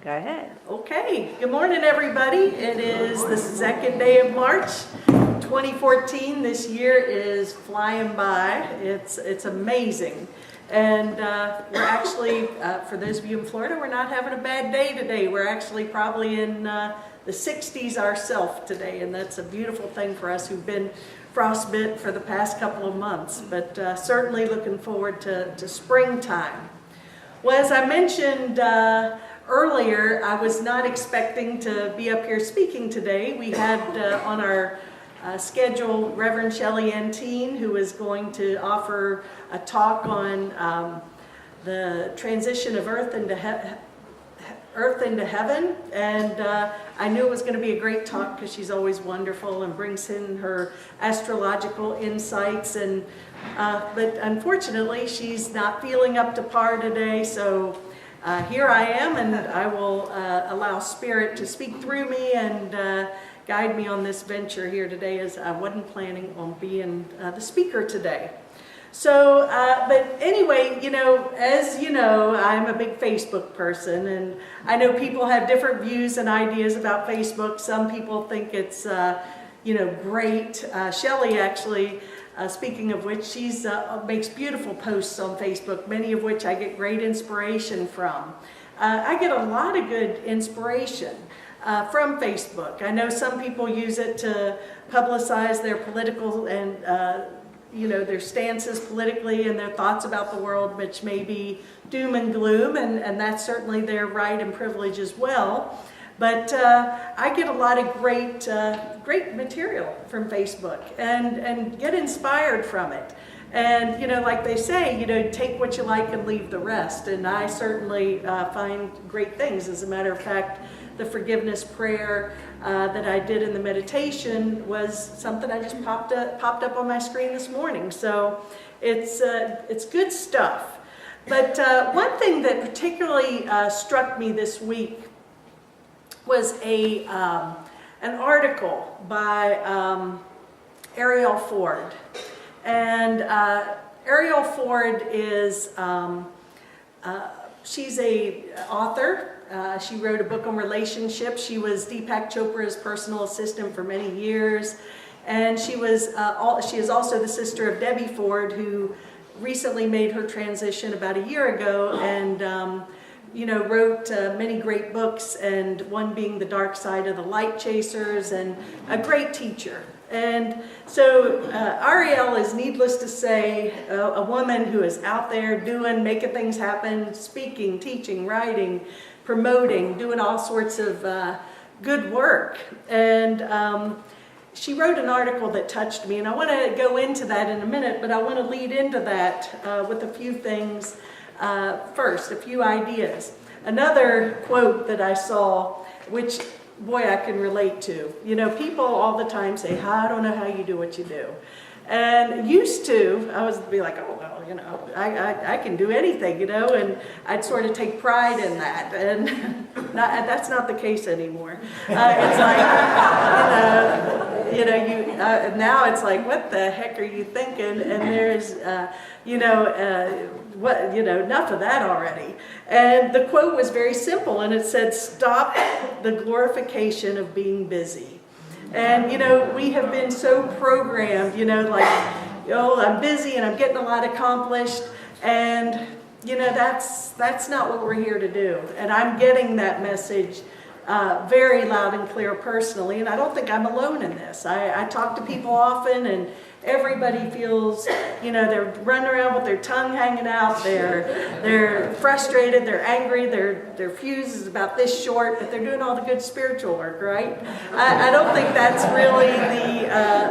Go ahead. Okay, good morning everybody. It is the second day of March 2014. This year is flying by. It's amazing. And we're actually, for those of you in Florida, we're not having a bad day today. We're actually probably in the 60s ourselves today, and that's a beautiful thing for us who've been frostbit for the past couple of months, but certainly looking forward to springtime. Well, as I mentioned earlier, I was not expecting to be up here speaking today. We had on our schedule Reverend Shelley Antine, who is going to offer a talk on the transition of earth into heaven, and I knew it was going to be a great talk because she's always wonderful and brings in her astrological insights, and but unfortunately she's not feeling up to par today, so here I am, and I will allow Spirit to speak through me and guide me on this venture here today, as I wasn't planning on being the speaker today. So, but anyway, as you know, I'm a big Facebook person, and I know people have different views and ideas about Facebook. Some people think it's, great. Shelley actually, speaking of which, she's makes beautiful posts on Facebook, many of which I get great inspiration from. I get a lot of good inspiration from Facebook. I know some people use it to publicize their political and their stances politically and their thoughts about the world, which may be doom and gloom, and that's certainly their right and privilege as well. But I get a lot of great material from Facebook and get inspired from it. And, like they say, take what you like and leave the rest. And I certainly find great things. As a matter of fact, the forgiveness prayer that I did in the meditation was something I just popped up on my screen this morning. So it's good stuff. But one thing that particularly struck me this week was an article by Ariel Ford. And Ariel Ford is, she's an author. She wrote a book on relationships. She was Deepak Chopra's personal assistant for many years. And she is also the sister of Debbie Ford, who recently made her transition about a year ago, and wrote many great books, and one being The Dark Side of the Light Chasers, and a great teacher. And so Ariel is, needless to say, a woman who is out there making things happen, speaking, teaching, writing, promoting, doing all sorts of good work. And she wrote an article that touched me, and I want to go into that in a minute, but I want to lead into that with a few things first, a few ideas. Another quote that I saw, which, boy, I can relate to. People all the time say, I don't know how you do what you do. And used to, I was be like, oh, well, I can do anything, and I'd sort of take pride in that. And that's not the case anymore. It's like, now it's like, what the heck are you thinking? And there's, enough of that already. And the quote was very simple, and it said, stop the glorification of being busy. And, we have been so programmed, I'm busy and I'm getting a lot accomplished, and, that's not what we're here to do. And I'm getting that message very loud and clear personally, and I don't think I'm alone in this. I talk to people often, and everybody feels, they're running around with their tongue hanging out, they're frustrated, they're angry, their fuse is about this short, but they're doing all the good spiritual work, right? I don't think that's really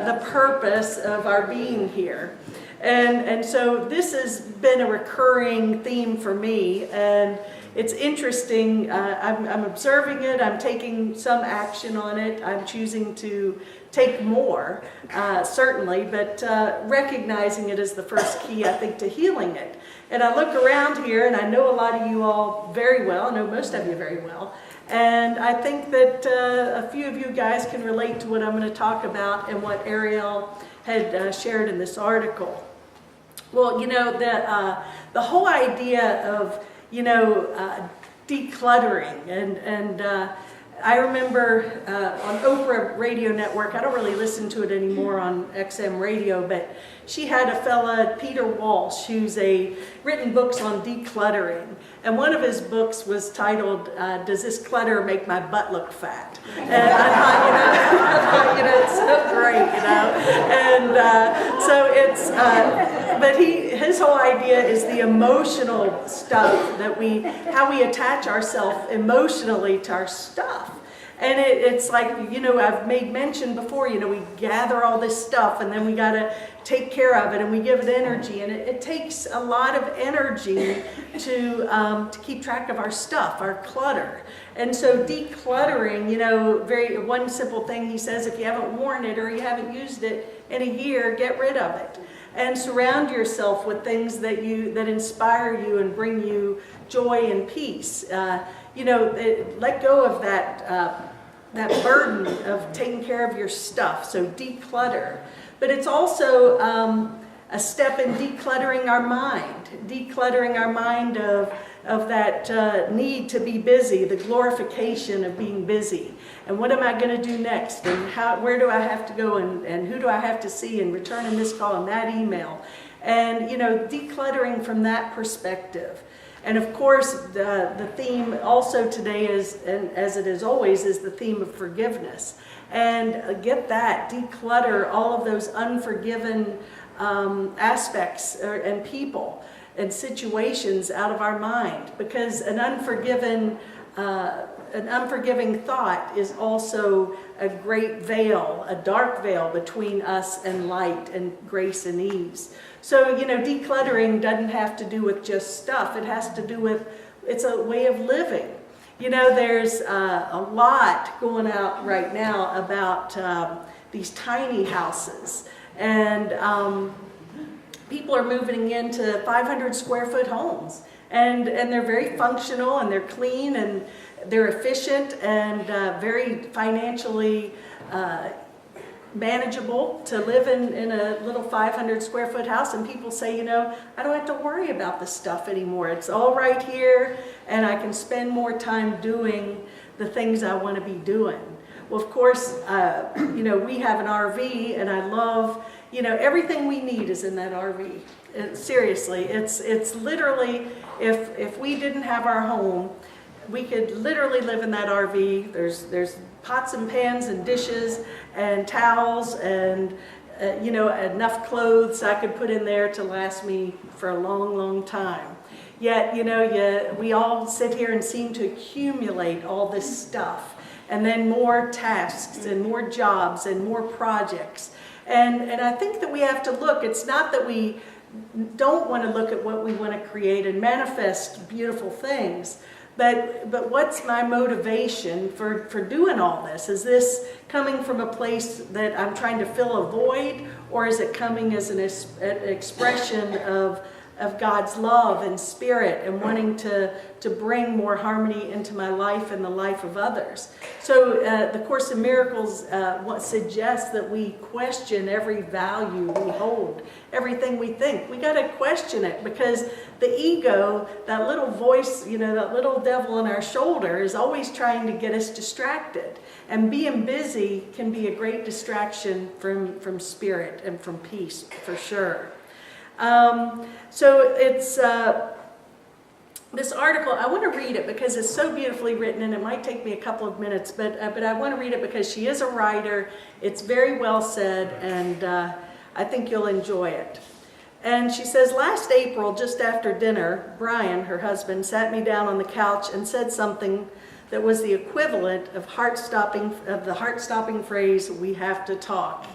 the purpose of our being here. And so this has been a recurring theme for me, and it's interesting. I'm observing it, I'm taking some action on it, I'm choosing to take more, certainly, but recognizing it is the first key, I think, to healing it. And I look around here, and I know a lot of you all very well, I know most of you very well, and I think that a few of you guys can relate to what I'm going to talk about and what Ariel had shared in this article. Well, the whole idea of, decluttering. And I remember on Oprah Radio Network, I don't really listen to it anymore on XM radio, but she had a fella, Peter Walsh, who's written books on decluttering. And one of his books was titled, Does This Clutter Make My Butt Look Fat? And I thought, it's so great, And so it's, but his whole idea is the emotional stuff that how we attach ourselves emotionally to our stuff. And it's like, I've made mention before, we gather all this stuff and then we got to take care of it and we give it energy. And it takes a lot of energy to keep track of our stuff, our clutter. And so decluttering, one simple thing he says, if you haven't worn it or you haven't used it in a year, get rid of it. And surround yourself with things that inspire you and bring you joy and peace. Let go of that burden of taking care of your stuff. So declutter. But it's also a step in decluttering our mind of that need to be busy, the glorification of being busy. And what am I going to do next? And where do I have to go? And who do I have to see? And returning this call and that email. And, decluttering from that perspective. And of course, the theme also today is, and as it is always, is the theme of forgiveness. And get that, declutter all of those unforgiven aspects and people and situations out of our mind. Because an unforgiving thought is also a great veil, a dark veil between us and light and grace and ease. So, decluttering doesn't have to do with just stuff. It has to do with, it's a way of living. There's a lot going out right now about these tiny houses. And people are moving into 500 square foot homes. And they're very functional and they're clean and they're efficient and very financially manageable to live in a little 500 square foot house. And people say, I don't have to worry about this stuff anymore. It's all right here and I can spend more time doing the things I want to be doing. Well, of course, we have an RV and I love, everything we need is in that RV. Seriously, it's literally, if we didn't have our home, we could literally live in that RV. There's pots and pans and dishes and towels and enough clothes I could put in there to last me for a long, long time. Yet, we all sit here and seem to accumulate all this stuff, and then more tasks and more jobs and more projects. And I think that we have to look. It's not that we don't want to look at what we want to create and manifest beautiful things. But what's my motivation for doing all this? Is this coming from a place that I'm trying to fill a void, or is it coming as an expression of God's love and spirit and wanting to bring more harmony into my life and the life of others? So the Course in Miracles suggests that we question every value we hold, everything we think. We got to question it, because the ego, that little voice, that little devil on our shoulder, is always trying to get us distracted. And being busy can be a great distraction from spirit and from peace, for sure. So it's this article. I want to read it because it's so beautifully written, and it might take me a couple of minutes, but I want to read it because she is a writer. It's very well said, and I think you'll enjoy it. And she says, last April, just after dinner, Brian, her husband, sat me down on the couch and said something that was the equivalent of the heart-stopping phrase, "We have to talk."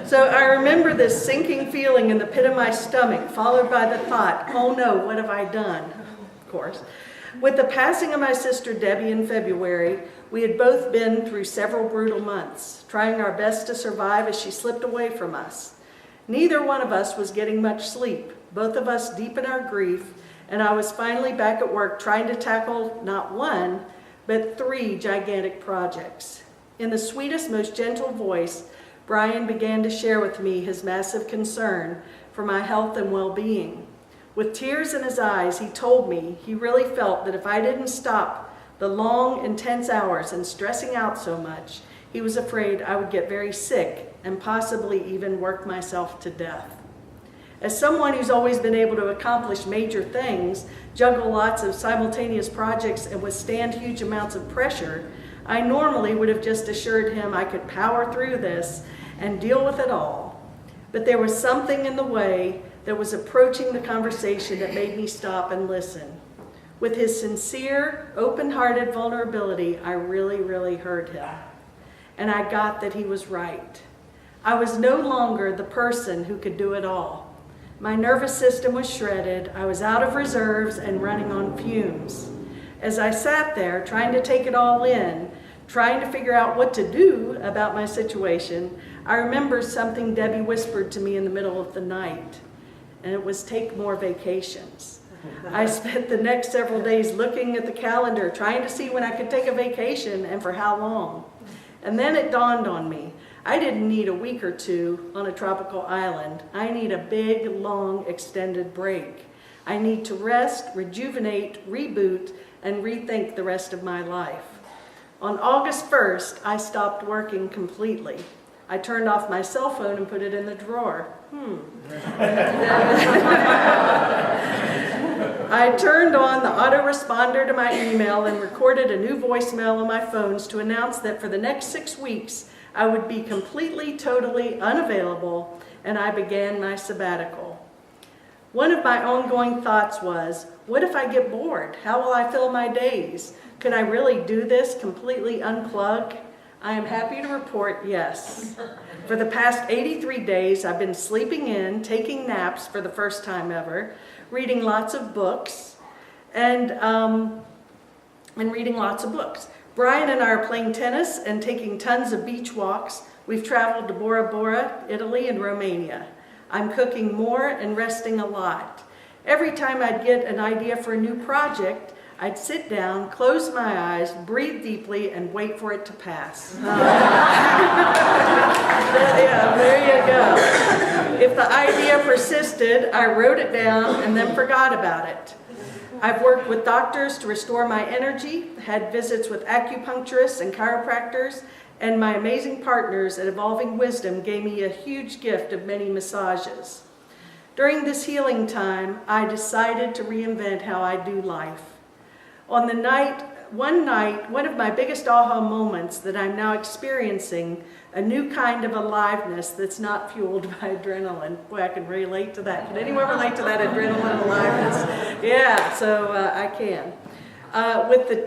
So I remember this sinking feeling in the pit of my stomach, followed by the thought, "Oh no, what have I done?" Of course. With the passing of my sister Debbie in February, we had both been through several brutal months, trying our best to survive as she slipped away from us. Neither one of us was getting much sleep, both of us deep in our grief, and I was finally back at work trying to tackle not one, but 3 gigantic projects. In the sweetest, most gentle voice, Brian began to share with me his massive concern for my health and well-being. With tears in his eyes, he told me he really felt that if I didn't stop the long, intense hours and stressing out so much, he was afraid I would get very sick and possibly even work myself to death. As someone who's always been able to accomplish major things, juggle lots of simultaneous projects, and withstand huge amounts of pressure, I normally would have just assured him I could power through this and deal with it all. But there was something in the way that was approaching the conversation that made me stop and listen. With his sincere, open-hearted vulnerability, I really heard him. And I got that he was right. I was no longer the person who could do it all. My nervous system was shredded, I was out of reserves and running on fumes. As I sat there trying to take it all in, trying to figure out what to do about my situation, I remember something Debbie whispered to me in the middle of the night, and it was take more vacations. I spent the next several days looking at the calendar, trying to see when I could take a vacation and for how long. And then it dawned on me, I didn't need a week or two on a tropical island. I need a big, long, extended break. I need to rest, rejuvenate, reboot, and rethink the rest of my life. On August 1st, I stopped working completely. I turned off my cell phone and put it in the drawer. I turned on the autoresponder to my email and recorded a new voicemail on my phones to announce that for the next 6 weeks, I would be completely, totally unavailable, and I began my sabbatical. One of my ongoing thoughts was, what if I get bored? How will I fill my days? Could I really do this, completely unplug? I am happy to report yes. For the past 83 days, I've been sleeping in, taking naps for the first time ever, reading lots of books, and reading lots of books. Brian and I are playing tennis and taking tons of beach walks. We've traveled to Bora Bora, Italy, and Romania. I'm cooking more and resting a lot. Every time I'd get an idea for a new project, I'd sit down, close my eyes, breathe deeply, and wait for it to pass. Yeah, there you go. If the idea persisted, I wrote it down and then forgot about it. I've worked with doctors to restore my energy, had visits with acupuncturists and chiropractors, and my amazing partners at Evolving Wisdom gave me a huge gift of many massages. During this healing time, I decided to reinvent how I do life. One of my biggest aha moments that I'm now experiencing a new kind of aliveness that's not fueled by adrenaline. Boy, I can relate to that. Can anyone relate to that adrenaline aliveness? Yeah, so I can.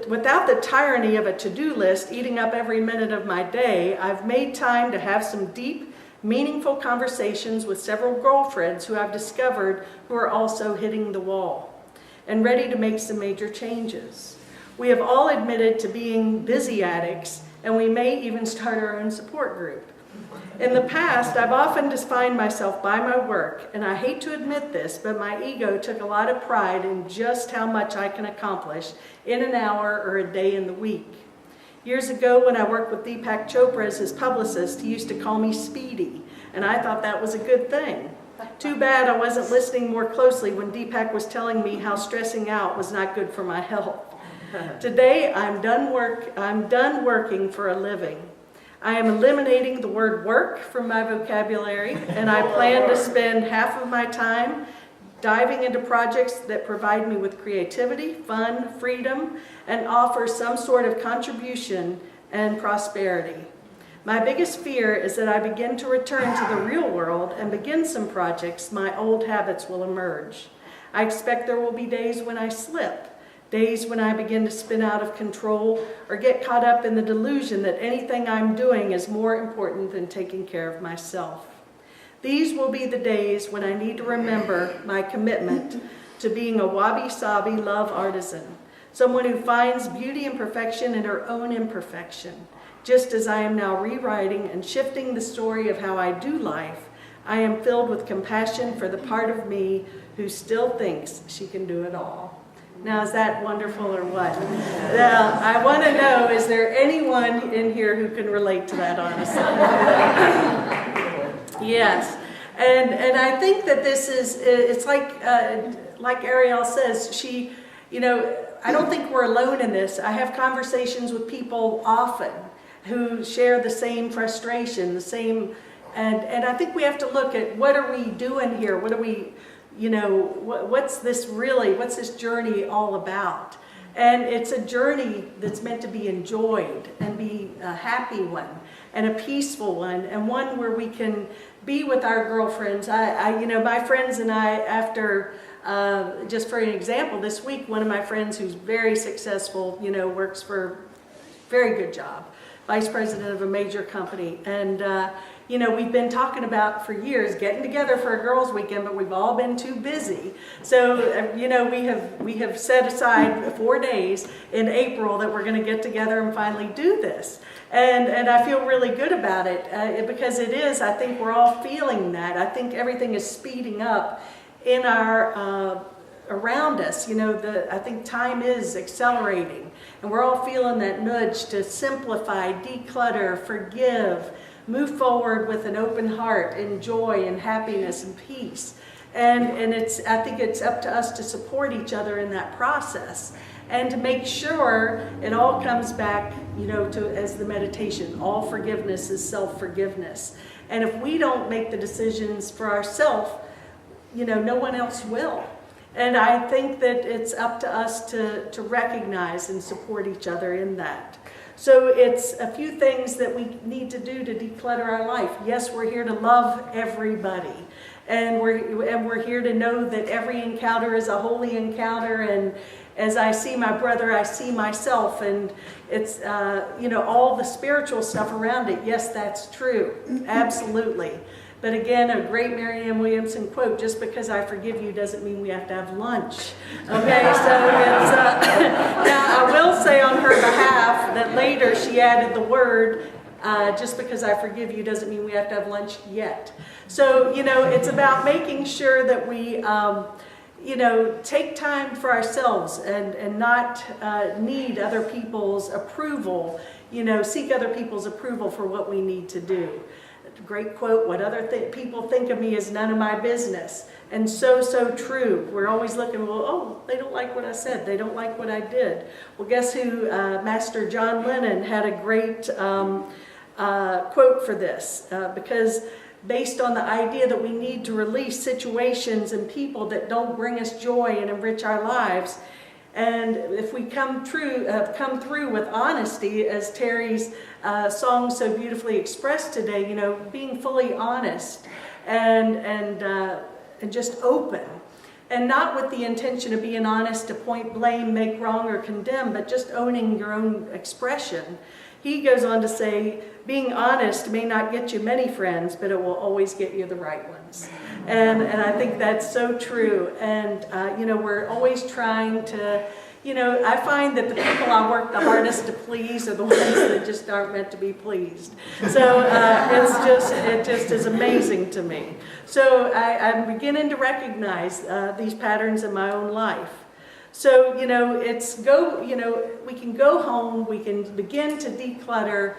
Without the tyranny of a to-do list eating up every minute of my day, I've made time to have some deep, meaningful conversations with several girlfriends who I've discovered who are also hitting the wall and ready to make some major changes. We have all admitted to being busy addicts, and we may even start our own support group. In the past, I've often defined myself by my work, and I hate to admit this, but my ego took a lot of pride in just how much I can accomplish in an hour or a day in the week. Years ago, when I worked with Deepak Chopra as his publicist, he used to call me Speedy, and I thought that was a good thing. Too bad I wasn't listening more closely when Deepak was telling me how stressing out was not good for my health. Today, I'm done working for a living. I am eliminating the word work from my vocabulary, and I plan to spend half of my time diving into projects that provide me with creativity, fun, freedom, and offer some sort of contribution and prosperity. My biggest fear is that I begin to return to the real world and begin some projects, my old habits will emerge. I expect there will be days when I slip, days when I begin to spin out of control or get caught up in the delusion that anything I'm doing is more important than taking care of myself. These will be the days when I need to remember my commitment to being a wabi-sabi love artisan, someone who finds beauty and perfection in her own imperfection. Just as I am now rewriting and shifting the story of how I do life, I am filled with compassion for the part of me who still thinks she can do it all. Now, is that wonderful or what? Now, I want to know, is there anyone in here who can relate to that, honestly? Yes. And I think that this is, it's like like Ariel says, she, I don't think we're alone in this. I have conversations with people often who share the same frustration, the same, and I think we have to look at what are we doing here? What are we, what's this journey all about? And it's a journey that's meant to be enjoyed and be a happy one and a peaceful one, and one where we can be with our girlfriends. My friends and I, after, just for an example, this week, one of my friends who's very successful, works for a very good job, vice president of a major company. And, we've been talking about for years getting together for a girls' weekend, but we've all been too busy. So, we have set aside 4 days in April that we're going to get together and finally do this. And I feel really good about it because it is, I think we're all feeling that. I think everything is speeding up in our, around us. I think time is accelerating, and we're all feeling that nudge to simplify, declutter, forgive, move forward with an open heart and joy and happiness and peace. And I think it's up to us to support each other in that process and to make sure it all comes back, as the meditation. All forgiveness is self-forgiveness. And if we don't make the decisions for ourselves, no one else will. And I think that it's up to us to recognize and support each other in that. So it's a few things that we need to do to declutter our life. Yes, we're here to love everybody. And we're here to know that every encounter is a holy encounter. And as I see my brother, I see myself. And it's, all the spiritual stuff around it. Yes, that's true. Absolutely. But again, a great Marianne Williamson quote, just because I forgive you doesn't mean we have to have lunch. Okay, so it's, now I will say on her behalf that later she added the word, just because I forgive you doesn't mean we have to have lunch yet. So, it's about making sure that we, take time for ourselves and not need other people's approval, seek other people's approval for what we need to do. Great quote, what other people think of me is none of my business. And so true. We're always looking, they don't like what I said. They don't like what I did. Well, guess who? Master John Lennon had a great quote for this, because based on the idea that we need to release situations and people that don't bring us joy and enrich our lives. And if we come through with honesty, as Terry's song so beautifully expressed today, being fully honest and just open, and not with the intention of being honest to point blame, make wrong, or condemn, but just owning your own expression. He goes on to say, being honest may not get you many friends, but it will always get you the right ones. And I think that's so true. And, we're always trying to, I find that the people I work the hardest to please are the ones that just aren't meant to be pleased. So it just is amazing to me. So I'm beginning to recognize these patterns in my own life. So, we can go home, we can begin to declutter,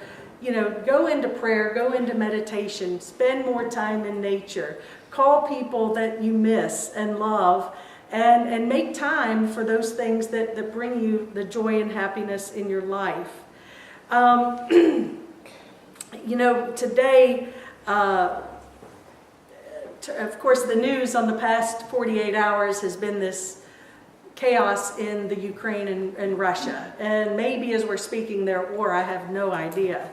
go into prayer, go into meditation, spend more time in nature, call people that you miss and love, and make time for those things that bring you the joy and happiness in your life. Today, of course, the news on the past 48 hours has been this chaos in the Ukraine and Russia. And maybe as we're speaking they're at war, I have no idea.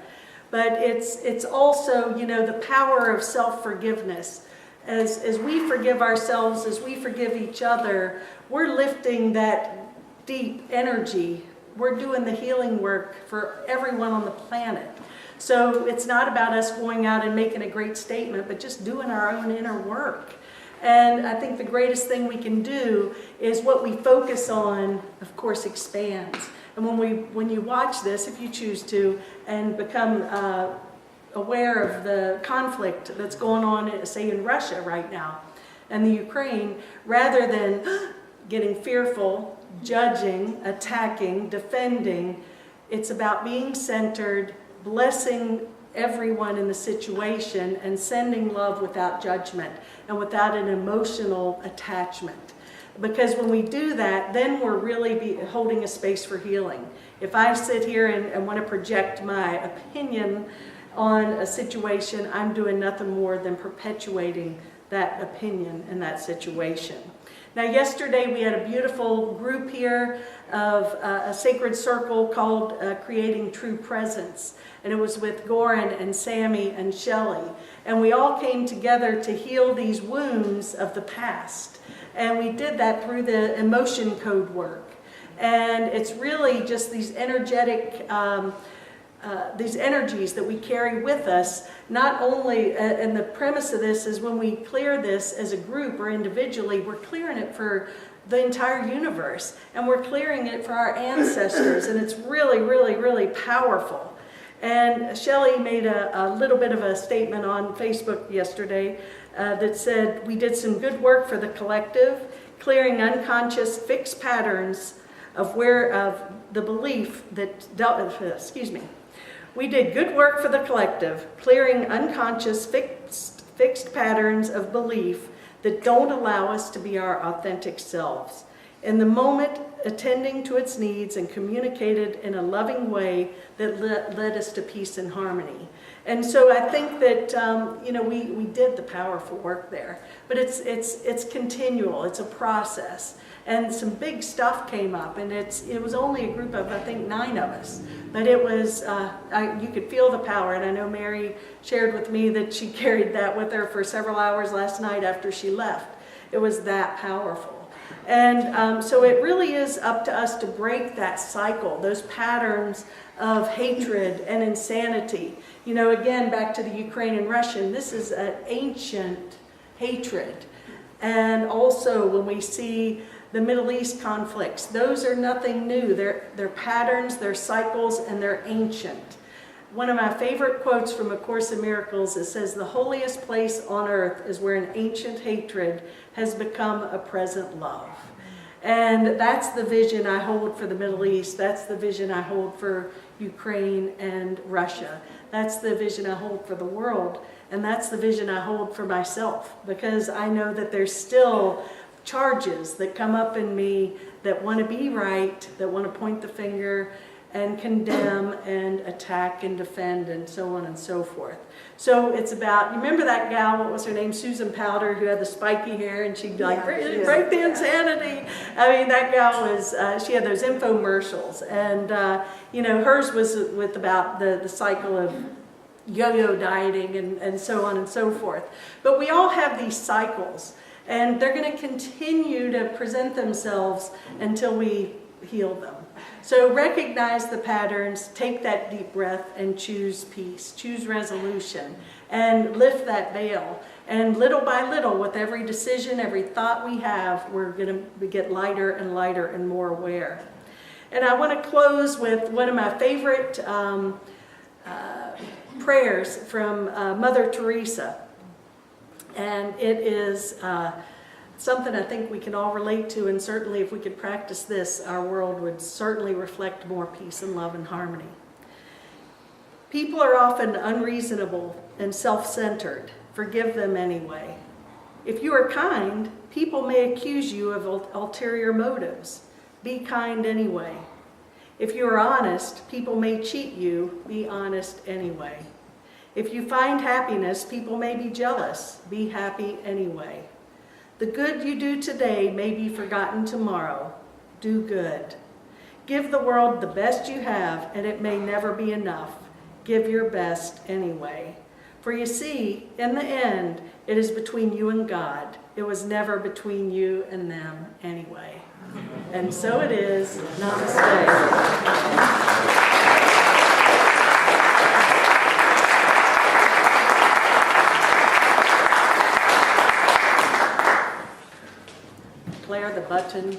But it's also, the power of self-forgiveness. As we forgive ourselves, as we forgive each other, we're lifting that deep energy. We're doing the healing work for everyone on the planet. So it's not about us going out and making a great statement, but just doing our own inner work. And I think the greatest thing we can do is what we focus on, of course, expands. And when you watch this, if you choose to, and become aware of the conflict that's going on, say, in Russia right now and the Ukraine, rather than getting fearful, judging, attacking, defending, it's about being centered, blessing everyone in the situation, and sending love without judgment and without an emotional attachment. Because when we do that, then we're really holding a space for healing. If I sit here and want to project my opinion on a situation, I'm doing nothing more than perpetuating that opinion in that situation. Now, yesterday we had a beautiful group here of a sacred circle called Creating True Presence. And it was with Goran and Sammy and Shelley. And we all came together to heal these wounds of the past. And we did that through the emotion code work. And it's really just these energetic, these energies that we carry with us. Not only, and the premise of this is when we clear this as a group or individually, we're clearing it for the entire universe. And we're clearing it for our ancestors. And it's really, really, really powerful. And Shelley made a little bit of a statement on Facebook yesterday that said, we did some good work for the collective, clearing unconscious fixed patterns of the belief that, we did good work for the collective, clearing unconscious fixed patterns of belief that don't allow us to be our authentic selves. In the moment, attending to its needs and communicated in a loving way that led us to peace and harmony. And so I think that we did the powerful work there, but it's continual. It's a process, and some big stuff came up, and it was only a group of, I think, 9 of us, but it was you could feel the power. And I know Mary shared with me that she carried that with her for several hours last night after she left. It was that powerful. And so it really is up to us to break that cycle, those patterns of hatred and insanity. Again, back to the Ukraine and Russian, this is an ancient hatred. And also when we see the Middle East conflicts, those are nothing new. They're patterns, they're cycles, and they're ancient. One of my favorite quotes from A Course in Miracles, it says, the holiest place on earth is where an ancient hatred has become a present love. And that's the vision I hold for the Middle East. That's the vision I hold for Ukraine and Russia. That's the vision I hold for the world. And that's the vision I hold for myself, because I know that there's still charges that come up in me that want to be right, that want to point the finger and condemn and attack and defend and so on and so forth. So it's about, you remember that gal, what was her name, Susan Powder, who had the spiky hair, and she'd like, break the insanity. I mean, that gal was, she had those infomercials, and hers was with about the cycle of yo-yo dieting and so on and so forth. But we all have these cycles, and they're going to continue to present themselves until we heal them. So recognize the patterns, take that deep breath, and choose peace, choose resolution, and lift that veil. And little by little, with every decision, every thought we have, we're going to get lighter and lighter and more aware. And I want to close with one of my favorite prayers from Mother Teresa. And it is something I think we can all relate to, and certainly if we could practice this, our world would certainly reflect more peace and love and harmony. People are often unreasonable and self-centered. Forgive them anyway. If you are kind, people may accuse you of ulterior motives. Be kind anyway. If you are honest, people may cheat you. Be honest anyway. If you find happiness, people may be jealous. Be happy anyway. The good you do today may be forgotten tomorrow. Do good. Give the world the best you have, and it may never be enough. Give your best anyway. For you see, in the end, it is between you and God. It was never between you and them anyway. And so it is. Namaste. The button.